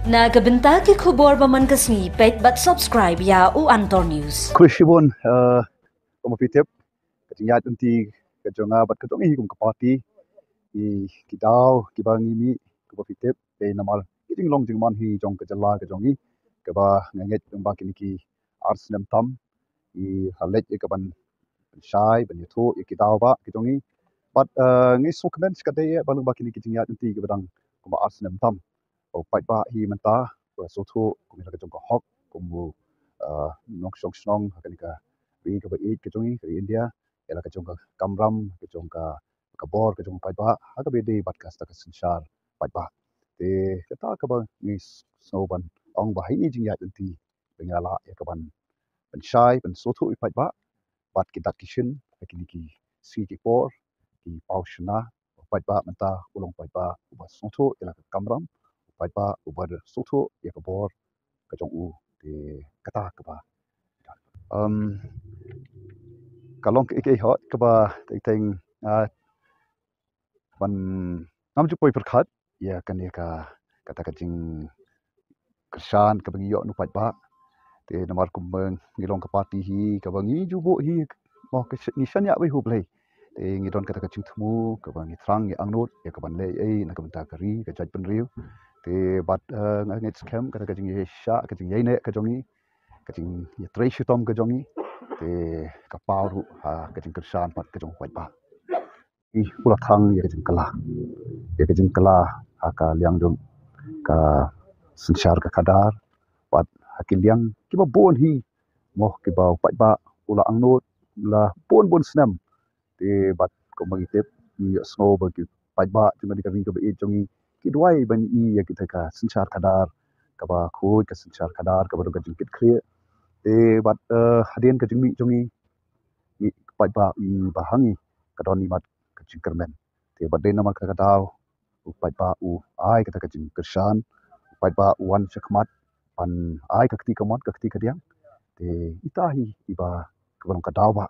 Nagabenta ki khubor baman kasni pet but subscribe ya u Antor News. Kushibon komopitip katingat unti kajonga bat katong hi kum kapati I kidaw kibangi mi komopitip te namal kiting long jing man hi jong kajala kajongi kaba nganget ba kiniki ars nam tam I halet ikaban shai ban yutho kidaw ba kajongi but ngi comments kadai balung ba kiniki tingat unti kibadang kuma ars nam tam o pai ba hi menta so tho kumila kajong ka hok kumu nok song song kanika ri ka ba kajongi dari India ela kajong ka kamram kajong ka kabor kajong pai ba ha ka be de bat ka sta ka sinchar pai ba te kata ka ba ni soban ong ba hi ni jing ya ti bengala ya ka ban shai ban so tho pai ba bat ki dat kishin kini ki si ki por ki pau shna pai ba menta ulong pai ba ba so tho ela ka kamram pai ba ubar so tho ya ka bor kajong u te kata ka ba kalong ke hot ka ba teng ban nam ju poi perkhat ya kan ya ka kata kajing kersan ka bangi yo nu pai ba te namar kumeng ngilong ka party hi ka bangi ju bo hi mo ka ni shan ya bai hu blai te ngi don kata kajing thmu ka bangi thrang ya angnot ya ka ban le ei na ka ban kari ka jaj pen riu te bat ngit scam kata kajing ye sha kajing ye ne ka jongi kajing ya trai shitom ka jongi te ka paru ha kajing kersan pat ka jong pai ba I pula thang ya kajing kala aka liang jom ka sensyar ka kadar pat hakiliang kiba bon hi moh kiba pai ba ula angnot la bon snam te bat ko magitip I snow ba ki pai ba cuma di kami ka be jongi ki duai ban I ya kita ka sensyar kadar ka ba khoi ka sensyar kadar ka ba ka jingkit khre te bat hadien ka jingmi jongi I pai ba I bahangi ka don ni mat ka jingkermen te bat de nama ka daw pai ba u ai kata ka jing kersan pai ba wan chakmat pan ai kakti kamat kakti kadiang te itahi iba kabalong kadaw ba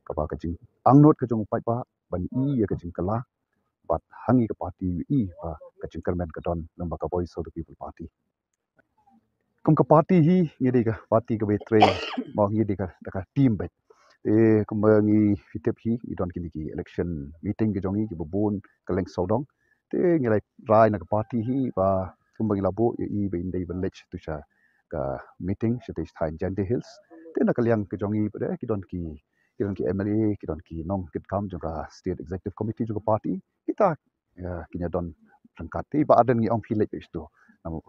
kaba kajing angnot kajong pai ba ban I ya kajing kala bat hangi ka party I ba kajing kermen kadon lamba ka voice of the people party kum ka party hi ngidi ka party ka be train mo ngidi ka ka team ba te kumangi fitep hi idon kini ki election meeting ki jongi ki bobon kaleng sodong te ngilai rai na ka party hi ba kumangi labo I be indai ban lech tu sha ka meeting shite thain jande hills te na kaliang ki jongi pada ki MLA ki don ki nong kit kam juga state executive committee juga party kita kinya don rangkat ti ba adan ngi ong philek istu namu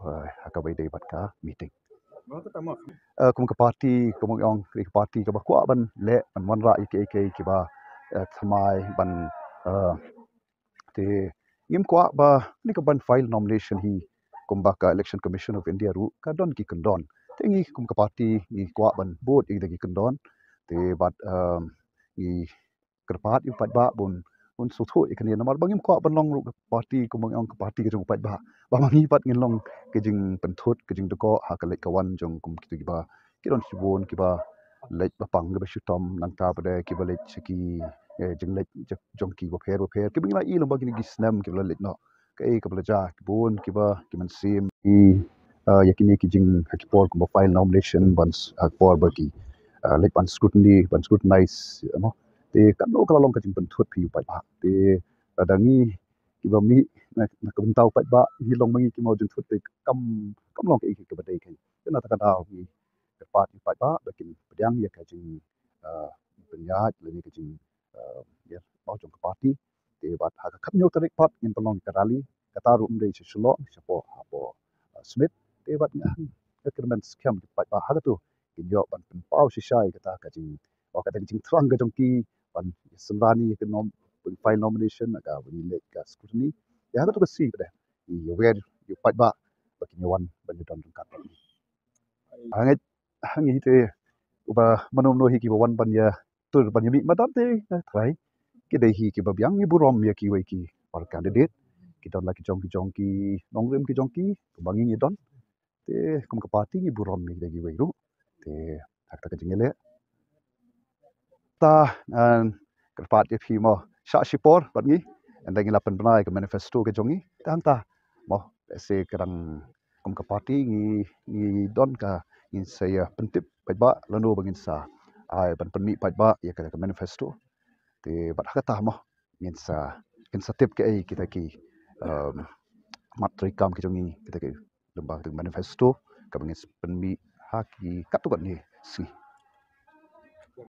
ka bai dei bat ka meeting kum ka party kum ong ka party ka ba kwa ban le ban wan ra ke ki ba thamai ban te ngim kwa ba ni ka ban file nomination hi kum ba ka election commission of India ru ka don ki kandon te ngi kum ka party ni kwa ban board I de ki kandon te bat I kerpat I pat ba bun so tho ikani namar bangim kwa ban long ru party kum ong ka party ka jong pat ba ba mangi pat ngin long ke jing penthut ke jing doko ha ka lek kawan jong kum ki ba ki don sibon ki ba lek ba pang ba shutom nang ta ba de ki ba lek ki jing lek jong ki ba pher ki bing la I lom ba ki snam ki ba lek no ka ka ba ja ki bon ki ba ki man sim I yakini ki jing ha ki por kum ba file nomination bans ha por ba ki lek ban scrutinize mo te kan lo kala long ka jing penthut phi pa ba te adangi ki ba mi na ka bentau pa ba hi long mangi ki mo jing thut te kam long ki ba dei kai na ta ka daw ki ka pa ba kin pedang ya ka jing penyat le ni ka jing ya mau jong ka party te ba ha ka khat nyo tarik pat in pelong ka rally ka taru mdei se shlo po smith te ba ka kermen scam pa ba ha tu in yo ban pau si shai ka ta ka jing o ka jing thrang ka jong ki ban samrani ka nom file nomination ka wini le ka scrutiny ya ka tu ka si ba I where you pa ba kin yo wan ban don ka hangai hangi te uba manom no hi ki wan ban ya tur ban mi madam te trai ki dei hi ki ba byang ni burom ya ki wei ki or candidate ki don la ki jong ki nong rem ki jong ki bangi ni don te kum ka party ni burom mi de ki wei ru te tak tak jingele ta ka party phi mo sha shipor ban ni and then lapan banai ka manifesto ke jongi tang ta mo se kerang kum ka parti ngi don ka ngin saya pentip pai ba lanu bangin sa ai ban penmi pai ba ya ka manifesto te bat ka ta mo ngin sa tip ke ai kita ki matri kam ki jongi kita ki lembang tu manifesto ka bangin penmi haki kat tu kan ni si